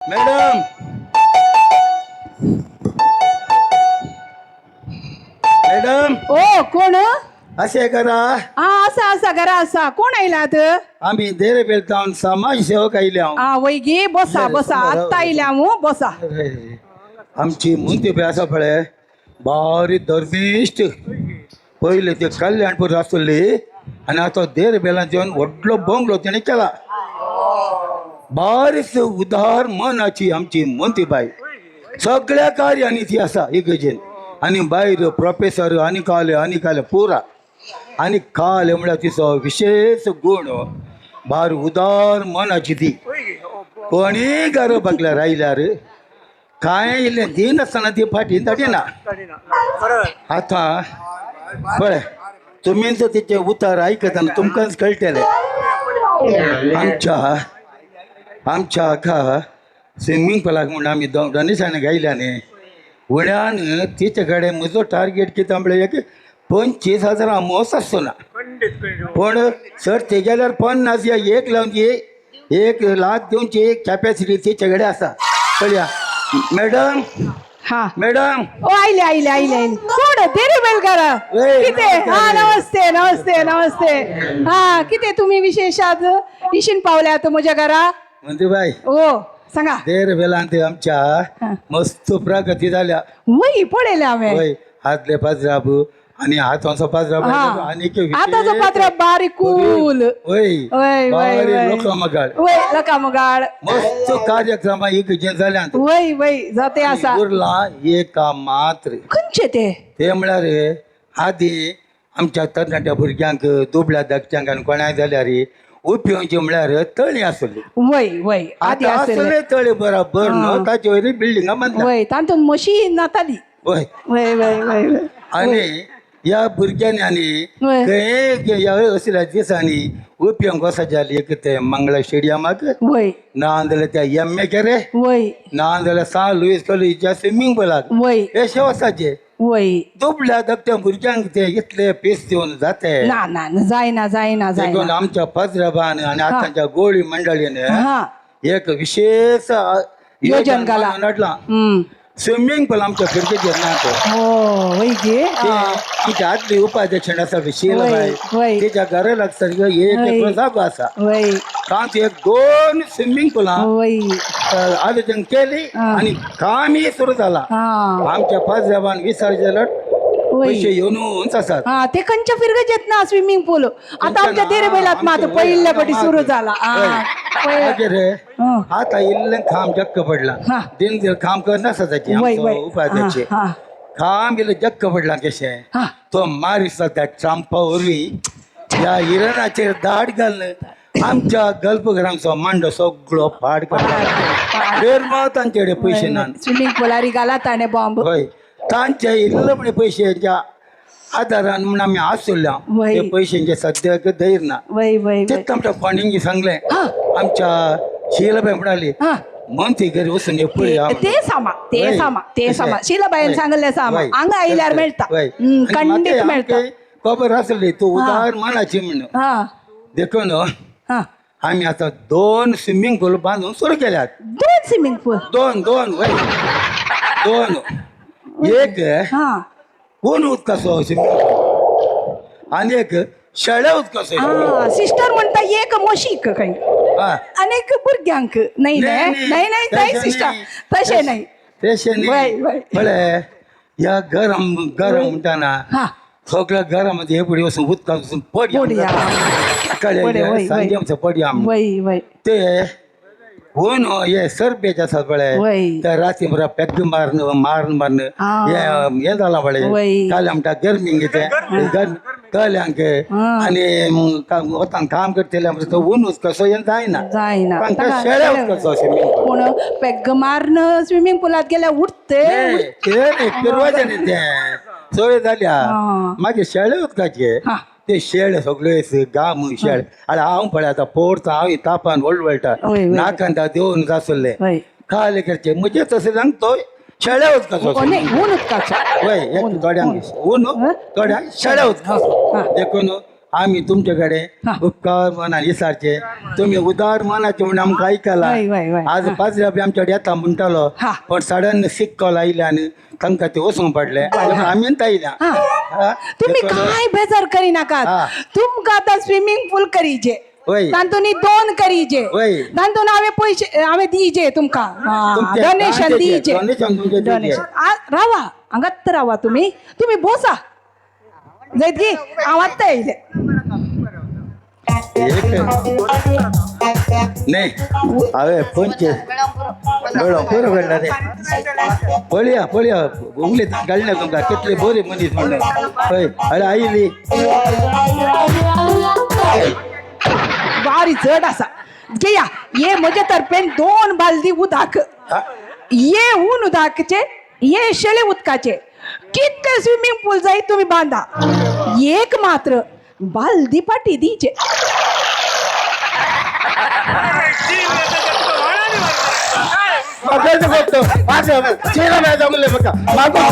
Madam madam ओ कोण असे करा हा असा असा घरा असा कोण आयलात आम्ही देरे बेलतावन समाज सेवक आयले हांव हा वय गे बसा बसा आत्ता आयल्या मू बसा आमची मुंती बी आसा पळय बारी धर्मिश्ट पहिले ते कल्याणपूर आसली आणि आता देर बेलांत येवन व्हडलो बंगलो तेणे केला बारीच उदार मनाची आमची मुंती बाई सगळ्या कार्यांनी ती आसा इगर्जेन आणि भायर प्रोफेसर आनी काले पुरा आणि काले म्हळ्यार तिचो विशेष गुण भार उदार मनाची ती कोणी घर बगल्यार आयल्यार काय इल्लें दिन आसतना ती फाटीन धाडिना आता पळय तुमीच तिचे उतार आयकतना तुमकांच कळटलें आमच्या हाका स्विमींग पुलाक म्हूण आमी डोनेशन गायल्या न्ही उड्यान तिचे कडेन म्हजो टार्गेट कितें म्हळ्यार एक 25,000 मोस आसचो ना पूण सर ते गेल्यार 50 या 1 लावन 1 लाख दिवची कॅपॅसिटी तिचे कडेन आसा पळया मॅडम हा मॅडम ओ आयले आयले आयले आयले कोण देरे बेल घरा ओय, किते हा नमस्ते नमस्ते नमस्ते हा किते तुम्ही विशेषात इशीन पावल्यात म्हज्या घरा म्हणते बाय ओ सांगा देर वेलांत आमच्या मस्त प्रगती जाल्या वय पळयले हांवें होय हातले पाजराब आणि हातांचो पाजराब आणि आताचो पात्र बारीक कूल होय वय वय बारी वय लोकमगाळ वय लकामगाळ मस्त कार्यक्रम इगर्जेन जाल्यात वय वय जाते आसा उरला एका मात्र खंयचे ते म्हळ्यार आदी आमच्या तरणाट्या भुरग्यांक दुबळ्या धाकट्यांक आनी कोणाय जाल्यार उपयोगचे म्हळ्यार तळी आसली वय वय आदी आता आसले असले तळी बरोबर न्हू ताचे वयरी बिल्डिंगा बांदल्या वय तातून मशीन नाताली होय वय वय वय वय आणि या भुरग्यांनी आनी वय. खंय असल्या दिसांनी उपयोग कसो जाली एक ते मंगळा स्टेडियमाक वय ना जाल्यार त्या एम ए केरे वय ना जाल्यार सा लुईस कॉलेजीच्या स्विमींग पुलाक वय अशे वसाचे वय दुबळ्या धाकट्या भुरग्यांक ते इतले पीस दिवन जाते ना ना ना, जायना जायना देखून जायना आमच्या पजरबान आणि आतांच्या गोळी मंडळीन हा एक विशेष योजन घाला. हाडला हम्म स्विमिंग पूल आमच्या खिडकीचेर ना तो हो वय गे ते आमच्या आदली उपाध्यक्ष आसा वय, शीलबाई वय. तिच्या घरा लागता एक जागो आसा वय तांच एक 2 स्विमिंग पुलां वय आयोजन केली आणि कामही सुरू झाला हा आमच्या पजरबान विसर्जन वय पैसे येऊनच असतात हा ते खंयच्या फिरगत येत ना स्विमिंग पूल आता आमच्या देरे बैलात मात पहिल्या पटी सुरू झाला हा मागीर हं. आता इल्लें खांब जक्क पडला हा. दिन खांब करना सदाची वय वय उपाध्यक्ष हा खांब इल्लें जक्क पडला कशें हा तो मारिसा त्या ट्रम्पा वरवीं ह्या इराणाचेर दाड घालून आमच्या गल्पघरांचो मांडो सगळो फाड करता बेरमाव तांचे कडेन पयशे ना स्विमिंग पूलारी घाला ताणे बॉम्ब हय तांचे इल्ले म्हणे पयशांच्या आदारान म्हण आमी आसुल्ल्या वय. ते पयशांचे सद्याक धैर्य ना वय वय तेच आमच्या फंडिंग सांगलें हा. आमच्या शीलबाई म्हणाली हा म्हणते घरी वचून पळया ते सामा ते वय. सामा ते सामा वय. शिलाबाईन सांगले सामा वय. हांगा आयल्यार मेळटा वय. खंडीत आणि मेळटा म्हाका खबर आसली तूं उदार मनाची म्हणून हा देखून हा आमी आतां 2 स्विमींग पूल बांदून सुरू केल्यात 2 स्विमिंग पूल 2 वय 2 एक हा कोण उदकाचो स्विमींग पूल आणि एक शेळ्या उदकाचो हा सिस्टर म्हणता एक म्हशीक काही हा अनेक भुरग्यांक नाही नाही नाही नाही नाही सिस्टर तसे नाही तशें वय, न्ही वय. म्हळ्यार या गरम म्हणटाना हा सगळ्या घरामध्ये हे पडी वचून उदकाक वचून पडया. पडया, वय, वय. सांजे आमचं पडया वय वय ते हो न हे सरपेज आसात पळय वय. त्या राती बरा पॅक मारून हा. हे जाला पळय वय. काल आमच्या गरमींग ते कल्यांक आणि वतान काम करतले तो ऊनच कसो येन जायना जायना तांकां शेळ्या उदकाचो स्विमींग पूल पूण पेग मारन स्विमिंग पूलात गेल्यार उठते फिरवायचे न्ही ते सवय जाल्या हा. मागीर शेळे उदकाचे हा. ते शेळे सगळे गाम शेळ आनी हांव पळय आतां पोरता हांव तापान वळवळटा वय, वय. नाकांत देवन जासले वय खाले करचे म्हणजे तसं सांग तो शेळ्या उदकाचो ओ नाही ऊन उदकाचो वय एक थोड्यांक ऊन थोड्यांक शेळ्या उदकाचो देखून आम्ही तुमच्याकडे हा. उपकार मना विसारचे तुम्ही उदार मनाचे म्हणून आमकां ऐकला वय, वय, वय. आज 5 रुपया आमच्याकडे येता म्हणटालो हा. पण सडन सिक कॉल आयले आणि तांकां ते वचूंक पडले आमी आयल्या हा. हा. तुम्ही ते कळलं? काय बेजार करी नाकात हा. तुमकां आतां स्विमींग पूल करीचे वय. तांतून 2 करीचे वय. तांतून हांवें पयशे हांवें दिवचे तुमकां तुमचे डोनेशन गांवचे दिवचे donation तुमचे दिवचे. डोनेशन रावा हांगात रावा तुम्ही बसा जायत गी हांव आत्ता येयले नाही हांवें पंचे बरो बरो घडला रे पळया उलयता घालना तुमकां कितले बरे मनीस म्हणून हय अरे आयली बारी जड आसा घेया ये म्हजे तर्फेन 2 बालदी उदक हा? ये ऊन उदकाचे ये शेळे उदकाचे कितले स्विमिंग पूल जाय तुम्ही बांधा एक मात्र बालदी पाटी दीचे बघायचं फक्त माझं चेहरा नाही जमले बघा मागून